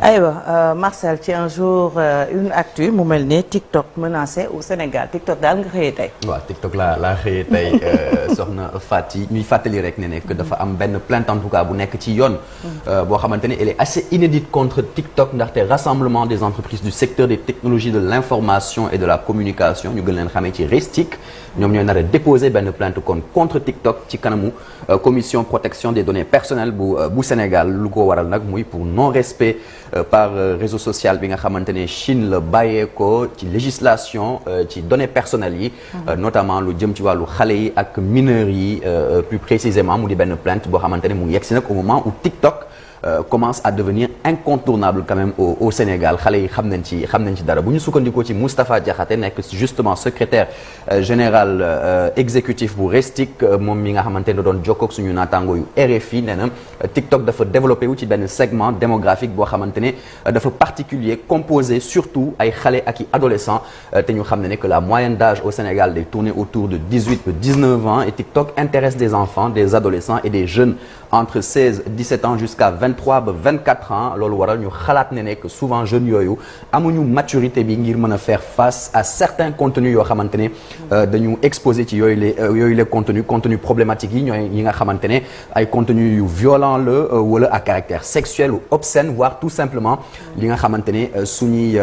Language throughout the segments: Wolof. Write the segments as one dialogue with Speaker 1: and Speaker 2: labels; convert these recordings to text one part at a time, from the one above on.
Speaker 1: aywa Marcel ci un jour une actu mu mel ne TikTok menacé au Sénégal TikTok daal nga xëyee tey.
Speaker 2: waaw TikTok laa xëyee tey soxna Fati ñuy fàttali rek ne que dafa am benn plainte en tout cas bu nekk ci yoon. boo xamante ne elle est assez inédite contre TikTok ndaxte rassemblement des entreprises du secteur des technologies de l'information et de la communication ñu gën leen xamee ci RESTIC ñoom ñooy nar a déposer benn plainte contre TikTok ci kanamu commission protection des données personnelles bu Sénégal lu ko waral nag muy pour non-respect par réseau social bi nga xamante ne Chine la bàyyeekoo ci législation ci données personnelles yi. notamment lu jëm ci wàllu xale yi ak mineurs yi plus précisément mu di benn plainte boo xamante ne mu yegg si nag au moment où TikTok. Commence à devenir incontournable quand même au Sénégal xale yi xam nañ ci dara bu ñu sukkandikoo ci Moustapha Diakhaté nekk justement secrétaire général exécutif bu RESTIC moom mi nga xamante ne doon jokkoog suñu naataango yu RFI nee na TikTok dafa développé wu ci benn segment démographique boo xamante ne dafa particulier composé surtout ay xale ak i adolescents te ñu xam ne que la moyenne d'âge au Sénégal day tourner autour de 18 à 19 ans et TikTok intéresse des enfants des adolescents et des jeunes entre 16 17 ans jusqu'à 23 ba 24 ans loolu waral ñu xalaat ne que souvent jeunes yooyu amuñu maturité bi ngir mën a faire face à certains contenus yoo xamante ne dañu exposé ci yooyu les contenus problématiques yi ñooy yi nga xamante ne ay contenus yu violents la wala à caractère sexuel ou obscène voire tout simplement li nga xamante ne suñuy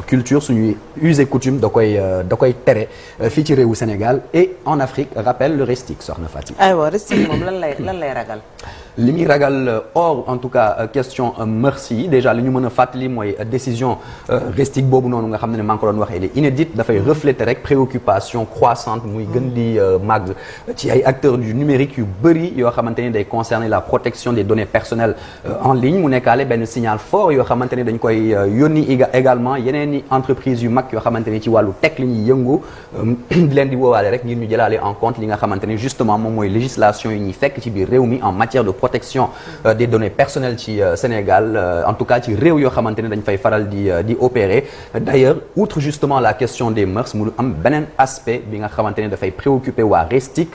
Speaker 2: culture suñuy us et coutume da koy tere fii ci réewu Sénégal et en Afrique rappelle le RESTIC soxna Fati.
Speaker 1: aywa RESTIC moom lan lay ragal.
Speaker 2: li muy ragal hors en tout cas question merci yi déjà li ñu mën a fàttali mooy décision RESTIC boobu noonu nga xam ne maa ngi ko doon wax elle est inédite dafay refléter rek préoccupation croissante muy gën di màgg ci ay acteurs du numérique yu bëri yoo xamante ne day concerner la protection des données personnelles en ligne mu nekkaale benn signal fort yoo xamante ne dañ koy yónni également yeneen i entreprises yu mag yoo xamante ne ci wàllu tech li ñuy yëngu di leen di woowaale rek ngir ñu jëlaale en compte li nga xamante ne justement moom mooy législation yi ñuy fekk ci biir réew mi en matière de protection des données personnelles ci Sénégal en tout cas ci réew yoo xamante ne dañ fay faral di opérer d'ailleurs outre justement la question des mœurs mu am beneen aspect bi nga xamante ne dafay préoccuper waa RESTIC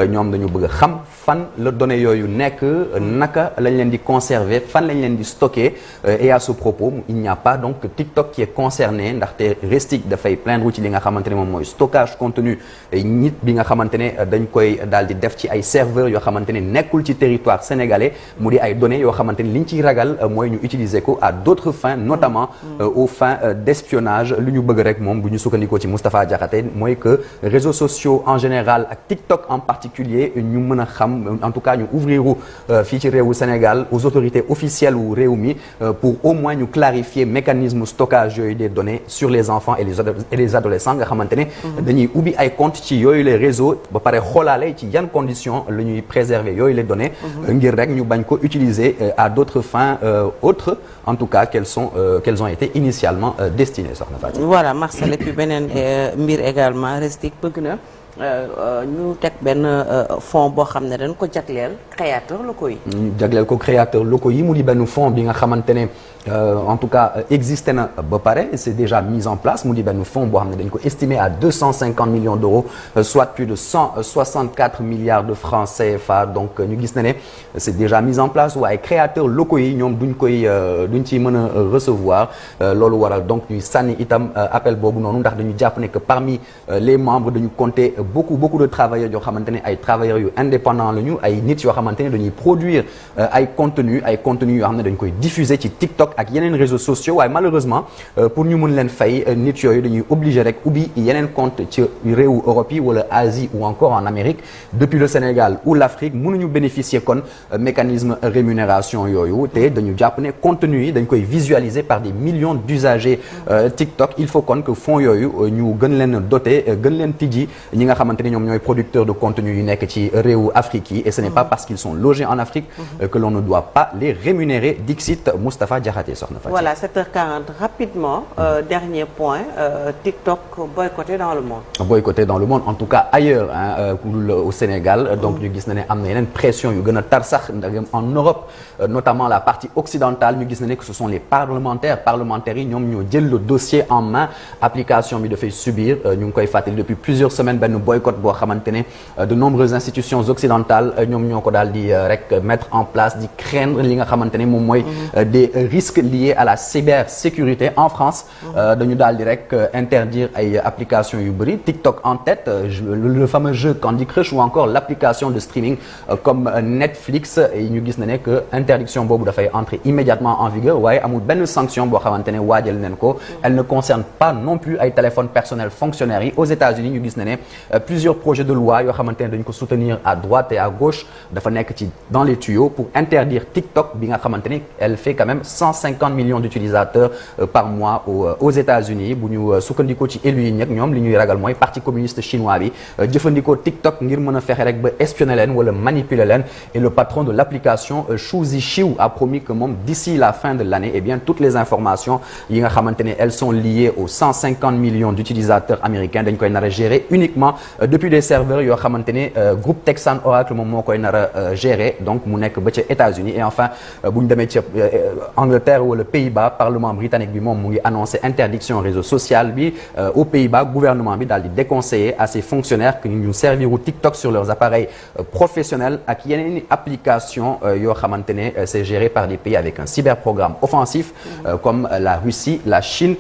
Speaker 2: ñoom dañu bëgg a xam fan la données yooyu nekk naka lañ leen di conserver fan lañ leen di stocker et à ce propos il n'y a pas donc TikTok qui est concerné ndaxte RESTIC dafay plaindre ci li nga xamante ne moom mooy stockage contenu nit bi nga xamante ne dañ koy daal di def ci ay serveurs yoo xamante ne nekkul ci territoire sénégalais mu di ay données yoo xamante ni li ñu ciy ragal mooy ñu utiliser ko à d'autres fins notamment aux fins d'espionnage lu ñu bëgg rek moom bu ñu sukkandikoo ci Moustapha Diakhaté mooy que réseaux sociaux en général ak TikTok en particulier ñu mën a xam en tout cas ñu ouvrir fii ci réewu Sénégal aux autorités officielles wu réew mi pour au moins ñu clarifier mécanisme stockage yooyu des données sur les enfants et les adolescents nga xamante ne dañuy ubbi ay compte ci yooyu les réseaux ba pare xoolaale ci yan conditions la ñuy préserver yooyu les données ngir rek ñu bañ ko utiliser à d'autres fins autres en tout cas qu'elles ont été initialement destinées soxna Fatou.
Speaker 1: Voilà Marcel et puis beneen mbir également RESTIC bëgg na ñu teg benn fonds boo xam ne dañ ko jagleel créateurs locaux yi.
Speaker 2: ñu jagleel ko créateurs locaux yi mu di benn fonds bi nga xamante ne en tout cas existé na ba pare c'est déjà mis en place mu di benn fonds boo xam ne dañ ko estimé à 250 millions d'euros soit plus de 164 milliards de francs CFA donc ñu gis na ne c'est déjà mis en place waaye créateurs locaux yi ñoom duñ ci mën a recevoir loolu waral donc ñuy sànni itam appel boobu noonu ndax dañu jàpp ne que parmi les membres dañu compter beaucoup de travailleurs yoo xamante ne ay travailleurs yu indépendants lañu ay nit yoo xamante ne dañuy produire ay contenus yoo xam ne dañ koy diffuser ci TikTok ak yeneen réseaux sociaux waaye malheureusement pour ñu mën leen fay nit yooyu dañuy obligé rek ubbi yeneen compte ci réewu Europe yi wala Asie ou encore en Amérique depuis le Sénégal ou l'Afrique mënuñu bénéficier kon mécanisme rémunération yooyu te dañu jàpp ne contenu yi dañ koy visualiser par des millions d'usagers TikTok il faut kon que fonds yooyu ñu gën leen doter gën leen tijji ñi nga xamante ne ñoom ñooy producteurs de contenu yu nekk ci réewu Afrique yi et ce n'est pas parce qu'ils sont logés en Afrique que l'on ne doit pas les rémunérer dixit Moustapha Diakhaté soxna Fatou.
Speaker 1: Voilà 7h40 rapidement dernier point TikTok boycotté dans le monde.
Speaker 2: Boycotté dans le monde en tout cas ailleurs au Sénégal donc ñu gis na ne am na yeneen pression yu gën a tar sax en Europe notamment la partie occidentale ñu gis na ne que ce sont les parlementaires yi ñoom ñoo jël le dossier en main application bi dafay subir ñu ngi koy fàttali depuis plusieurs semaines benn boycott boo xamante ne de nombreuses institutions occidentales ñoom ñoo ko daal di rek mettre en place di craindre li nga xamante ne moom mooy des risques liés à la cybersécurité en France. dañu daal di rek interdire ay applications yu bëri TikTok en tête le fameux jeu Candy Crush ou encore l'application de streaming comme Netflix ñu gis na ne que interdiction boobu dafay entrer immédiatement en vigueur waaye amul benn sanction boo xamante ne waajal nañ ko. Elle ne concerne pas non plus ay téléphones personnels fonctionnaires yi aux États-Unis ñu gis na ne plusieurs projets de loi yoo xamante ne dañu ko soutenir à droite et à gauche dafa nekk ci dans les tuyaux pour interdire TikTok bi nga xamante ne elle fait quand même 150 millions d'utilisateurs par mois aux États-Unis bu ñu sukkandikoo ci élus yi ñeg ñoom li ñuy ragal mooy parti communiste chinois bi jëfandikoo TikTok ngir mën a fexe rek ba espionner leen wala manipuler leen et le patron de l'application Xu Zhiqiu a promis que moom d'ici la fin de l'année eh bien toutes les informations yi nga xamante ne elles sont liées aux 150 millions d'utilisateurs américains dañ koy nar a gérer uniquement depuis des serveurs yoo xamante ne groupe Texan Oracle moom moo koy nar a gérer donc mu nekk ba ca États-Unis et enfin bu ñu demee ca Angleterre wala Pays-Bas parlement britannique bi moom mu ngi annoncé interdiction réseau social bi aux Pays-Bas gouvernement bi daal di déconseiller à ses fonctionnaires que ñu servir TikTok sur leurs appareils professionnels ak yeneen application yoo xamante ne c'est géré par des pays avec un cyberprogramme offensif comme la Russie, la Chine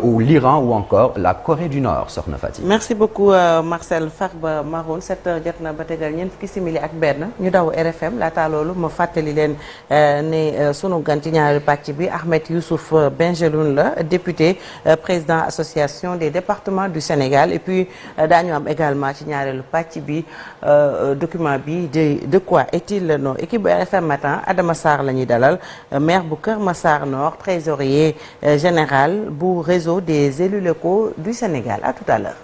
Speaker 2: ou l'Iran ou encore la Corée du Nord soxna Fati.
Speaker 1: Merci beaucoup Marcel Farba Maroun 7h jot na ba tegal ñeent fukki simili ak benn ñu daw RFM laata loolu ma fàttali leen ne sunu gan ci ñaareelu pàcc bi Ahmed Youssouf Bengeloun la député président association des départements du Sénégal et puis daañu am également ci ñaareelu pàcc bi document bi de quoi est-il le nom équipe bu RFM matin Adama Sarr la ñuy dalal maire bu Kër Massar Nord trésorier général bu réseau des élus locaux du Sénégal à tout à l'heure